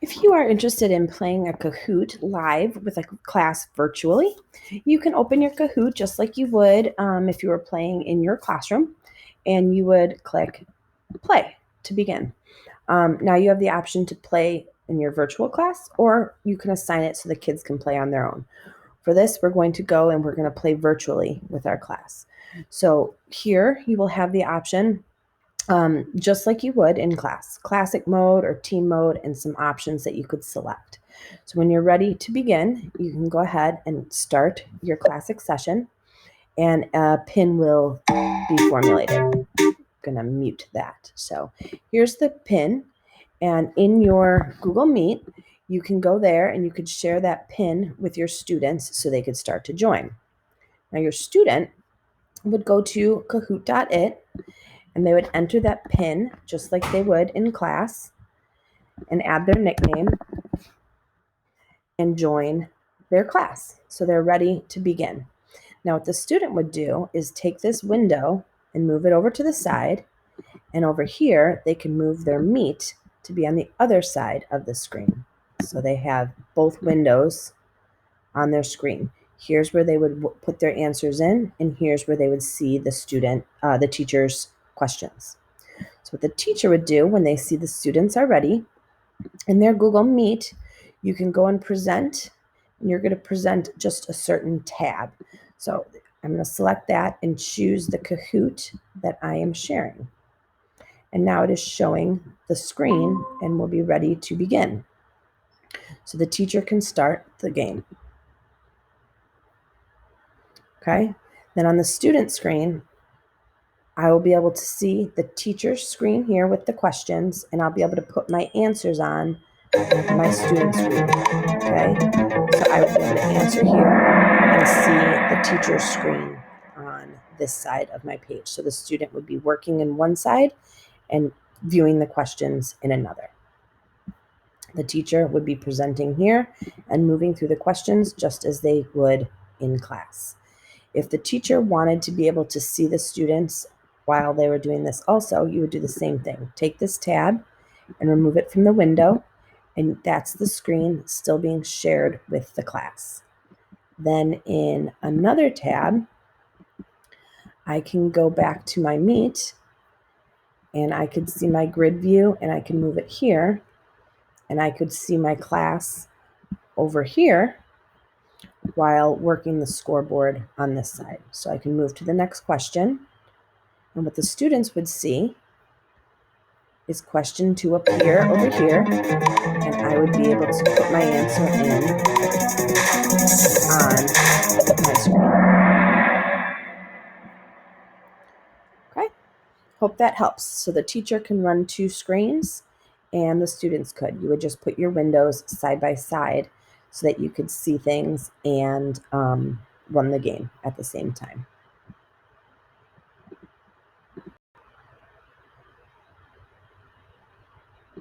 If you are interested in playing a Kahoot live with a class virtually, you can open your Kahoot just like you would if you were playing in your classroom, and you would click play to begin. Now you have the option to play in your virtual class, or you can assign it so the kids can play on their own. For this, we're going to go and we're going to play virtually with our class. So here you will have the option just like you would in class, classic mode or team mode, and some options that you could select. So when you're ready to begin, you can go ahead and start your classic session, and a pin will be formulated. I'm going to mute that. So here's the pin, and in your Google Meet, you can go there and you could share that pin with your students so they could start to join. Now your student would go to kahoot.it, and they would enter that pin just like they would in class and add their nickname and join their class. So they're ready to begin. Now, what the student would do is take this window and move it over to the side. And over here, they can move their meet to be on the other side of the screen. So they have both windows on their screen. Here's where they would put their answers in, and here's where they would see the teacher's questions. So what the teacher would do when they see the students are ready, in their Google Meet, you can go and present, and you're going to present just a certain tab. So I'm going to select that and choose the Kahoot that I am sharing. And now it is showing the screen and we'll be ready to begin. So the teacher can start the game. Okay, then on the student screen, I will be able to see the teacher's screen here with the questions, and I'll be able to put my answers on my student screen. Okay, so I would be able to answer here and see the teacher's screen on this side of my page. So the student would be working in one side and viewing the questions in another. The teacher would be presenting here and moving through the questions just as they would in class. If the teacher wanted to be able to see the students while they were doing this also, you would do the same thing. Take this tab and remove it from the window, and that's the screen still being shared with the class. Then in another tab, I can go back to my Meet, and I could see my grid view, and I can move it here, and I could see my class over here while working the scoreboard on this side. So I can move to the next question. And what the students would see is question 2 appear over here, and I would be able to put my answer in on my screen. Okay, hope that helps. So the teacher can run 2 screens, and the students could. You would just put your windows side by side so that you could see things and run the game at the same time.